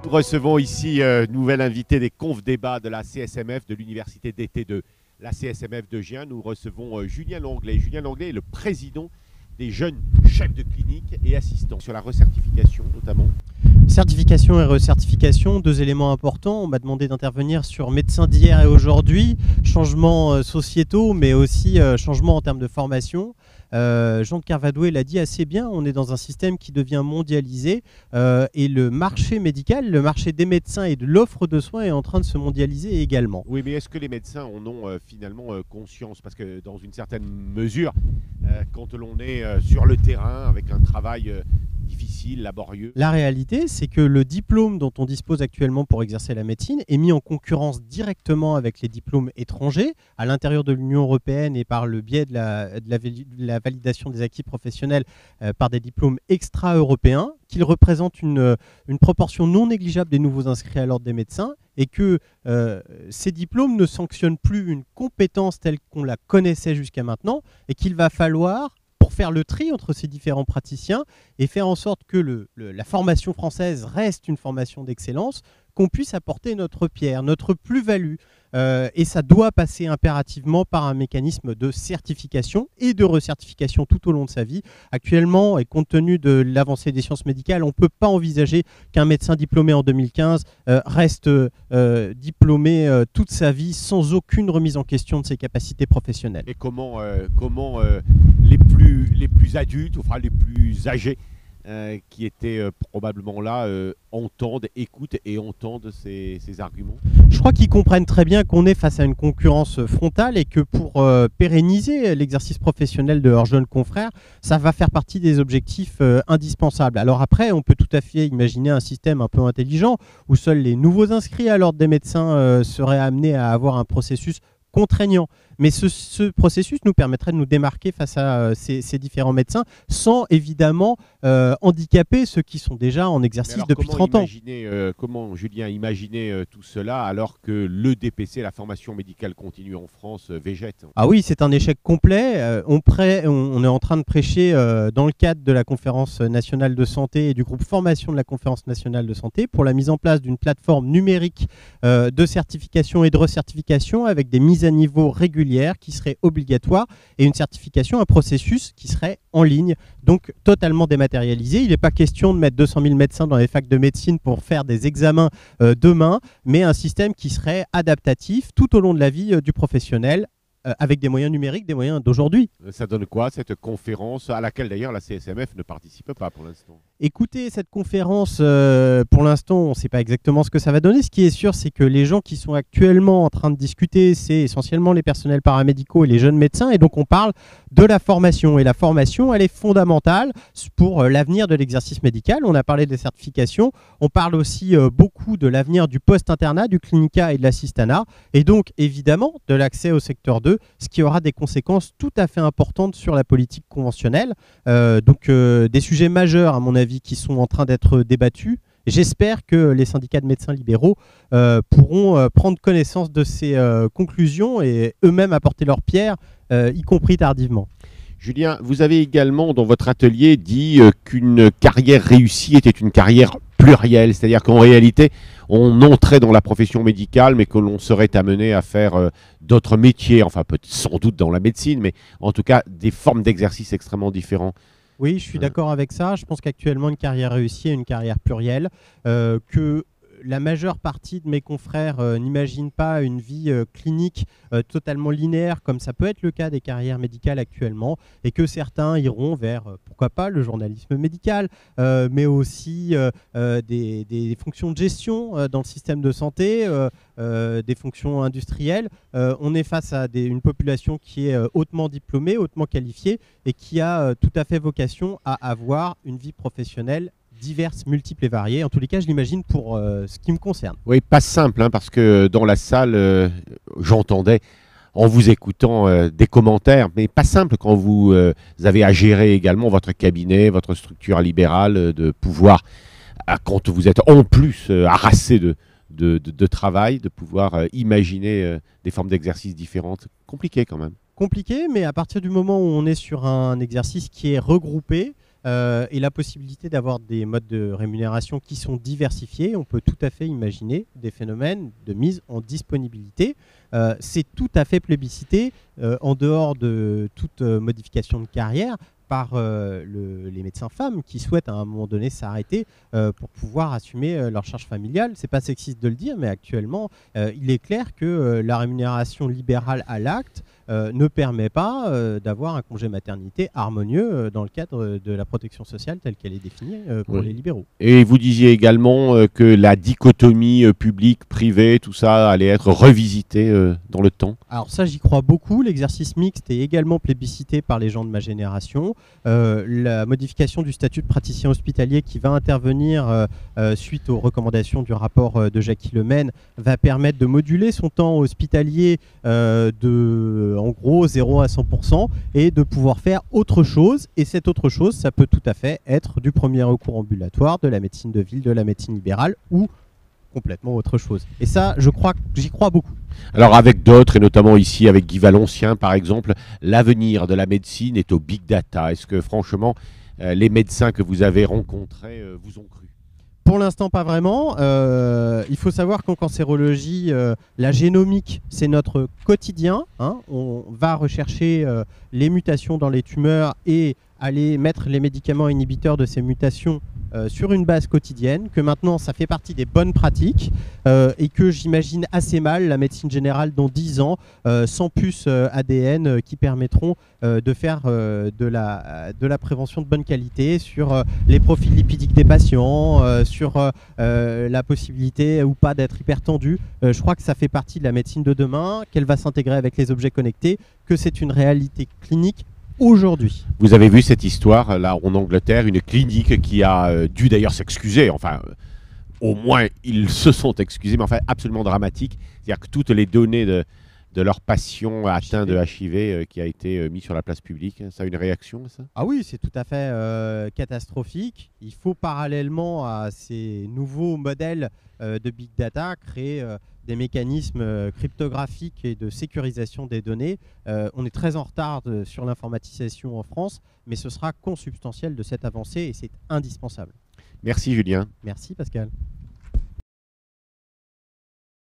Nous recevons ici nouvel invité des confs débats de la CSMF, de l'université d'été de la CSMF de Gien. Nous recevons Julien Langlais. Julien Langlais est le président des jeunes chefs de clinique et assistants sur la recertification notamment. Certification et recertification, deux éléments importants. On m'a demandé d'intervenir sur médecins d'hier et aujourd'hui, changements sociétaux, mais aussi changements en termes de formation. Jean de Kervadoué l'a dit assez bien, on est dans un système qui devient mondialisé et le marché médical, le marché des médecins et de l'offre de soins est en train de se mondialiser également. Oui, mais est-ce que les médecins en ont finalement conscience? Parce que dans une certaine mesure, quand l'on est sur le terrain avec un travail difficile, laborieux. La réalité, c'est que le diplôme dont on dispose actuellement pour exercer la médecine est mis en concurrence directement avec les diplômes étrangers à l'intérieur de l'Union européenne et par le biais de la validation des acquis professionnels par des diplômes extra-européens, qu'ils représentent une proportion non négligeable des nouveaux inscrits à l'ordre des médecins et que ces diplômes ne sanctionnent plus une compétence telle qu'on la connaissait jusqu'à maintenant et qu'il va falloir, pour faire le tri entre ces différents praticiens et faire en sorte que la formation française reste une formation d'excellence, qu'on puisse apporter notre pierre, notre plus-value. Et ça doit passer impérativement par un mécanisme de certification et de recertification tout au long de sa vie. Actuellement, et compte tenu de l'avancée des sciences médicales, on ne peut pas envisager qu'un médecin diplômé en 2015 reste diplômé toute sa vie sans aucune remise en question de ses capacités professionnelles. Et comment les plus adultes, enfin les plus âgés, qui étaient probablement là, écoutent et entendent ces arguments? Je crois qu'ils comprennent très bien qu'on est face à une concurrence frontale et que pour pérenniser l'exercice professionnel de leurs jeunes confrères, ça va faire partie des objectifs indispensables. Alors après, on peut tout à fait imaginer un système un peu intelligent où seuls les nouveaux inscrits à l'ordre des médecins seraient amenés à avoir un processus contraignant. Mais ce processus nous permettrait de nous démarquer face à ces différents médecins sans évidemment handicaper ceux qui sont déjà en exercice depuis 30 ans. Comment, Julien, imaginer tout cela alors que le DPC, la formation médicale continue en France, végète? Ah oui, c'est un échec complet. On est en train de prêcher dans le cadre de la Conférence nationale de santé et du groupe formation de la Conférence nationale de santé pour la mise en place d'une plateforme numérique de certification et de recertification avec des mises à niveau régulières qui serait obligatoire et une certification, un processus qui serait en ligne, donc totalement dématérialisé. Il n'est pas question de mettre 200 000 médecins dans les facs de médecine pour faire des examens demain, mais un système qui serait adaptatif tout au long de la vie du professionnel, avec des moyens numériques, des moyens d'aujourd'hui. Ça donne quoi cette conférence, à laquelle d'ailleurs la CSMF ne participe pas pour l'instant? Écoutez, cette conférence, pour l'instant, on ne sait pas exactement ce que ça va donner. Ce qui est sûr, c'est que les gens qui sont actuellement en train de discuter, c'est essentiellement les personnels paramédicaux et les jeunes médecins. Et donc, on parle de la formation. Et la formation, elle est fondamentale pour l'avenir de l'exercice médical. On a parlé des certifications. On parle aussi beaucoup de l'avenir du post-internat, du clinica et de l'assistanat. Et donc, évidemment, de l'accès au secteur 2, ce qui aura des conséquences tout à fait importantes sur la politique conventionnelle. Des sujets majeurs, à mon avis, qui sont en train d'être débattus. J'espère que les syndicats de médecins libéraux pourront prendre connaissance de ces conclusions et eux-mêmes apporter leur pierre, y compris tardivement. Julien, vous avez également dans votre atelier dit qu'une carrière réussie était une carrière plurielle, c'est-à-dire qu'en réalité, on entrait dans la profession médicale, mais que l'on serait amené à faire d'autres métiers, enfin peut-être sans doute dans la médecine, mais en tout cas des formes d'exercice extrêmement différentes. Oui, je suis d'accord avec ça. Je pense qu'actuellement, une carrière réussie est une carrière plurielle, que la majeure partie de mes confrères n'imaginent pas une vie clinique totalement linéaire, comme ça peut être le cas des carrières médicales actuellement, et que certains iront vers, pourquoi pas, le journalisme médical, mais aussi des fonctions de gestion dans le système de santé, des fonctions industrielles. On est face à une population qui est hautement diplômée, hautement qualifiée, et qui a tout à fait vocation à avoir une vie professionnelle diverses, multiples et variées. En tous les cas, je l'imagine pour ce qui me concerne. Oui, pas simple, hein, parce que dans la salle, j'entendais, en vous écoutant, des commentaires, mais pas simple quand vous avez à gérer également votre cabinet, votre structure libérale, de pouvoir, quand vous êtes en plus harassé de travail, de pouvoir imaginer des formes d'exercices différentes. Compliqué quand même. Compliqué, mais à partir du moment où on est sur un exercice qui est regroupé, et la possibilité d'avoir des modes de rémunération qui sont diversifiés, on peut tout à fait imaginer des phénomènes de mise en disponibilité. C'est tout à fait plébiscité en dehors de toute modification de carrière par les médecins femmes qui souhaitent à un moment donné s'arrêter pour pouvoir assumer leur charge familiale. C'est pas sexiste de le dire, mais actuellement, il est clair que la rémunération libérale à l'acte ne permet pas d'avoir un congé maternité harmonieux dans le cadre de la protection sociale telle qu'elle est définie pour les libéraux. Et vous disiez également que la dichotomie public-privé, tout ça allait être revisité dans le temps. Alors ça, j'y crois beaucoup. L'exercice mixte est également plébiscité par les gens de ma génération. La modification du statut de praticien hospitalier qui va intervenir suite aux recommandations du rapport de Jackie Lemaine va permettre de moduler son temps hospitalier de, en gros, 0 à 100% et de pouvoir faire autre chose. Et cette autre chose, ça peut tout à fait être du premier recours ambulatoire, de la médecine de ville, de la médecine libérale ou complètement autre chose. Et ça, j'y crois beaucoup. Alors avec d'autres, et notamment ici avec Guy Valencien par exemple, l'avenir de la médecine est au big data. Est-ce que franchement, les médecins que vous avez rencontrés vous ont cru? Pour l'instant, pas vraiment. Il faut savoir qu'en cancérologie, la génomique, c'est notre quotidien. Hein. On va rechercher les mutations dans les tumeurs et aller mettre les médicaments inhibiteurs de ces mutations sur une base quotidienne, que maintenant ça fait partie des bonnes pratiques et que j'imagine assez mal la médecine générale dans 10 ans sans puces ADN qui permettront de faire de la prévention de bonne qualité sur les profils lipidiques des patients, sur la possibilité ou pas d'être hypertendu. Je crois que ça fait partie de la médecine de demain, qu'elle va s'intégrer avec les objets connectés, que c'est une réalité clinique aujourd'hui. Vous avez vu cette histoire là en Angleterre, une clinique qui a dû d'ailleurs s'excuser, enfin au moins ils se sont excusés, mais enfin absolument dramatique. C'est-à-dire que toutes les données de leurs patients atteints de HIV qui a été mis sur la place publique, ça a une réaction ça? Ah oui, c'est tout à fait catastrophique. Il faut parallèlement à ces nouveaux modèles de big data créer des mécanismes cryptographiques et de sécurisation des données. On est très en retard sur l'informatisation en France, mais ce sera consubstantiel de cette avancée et c'est indispensable. Merci Julien. Merci Pascal.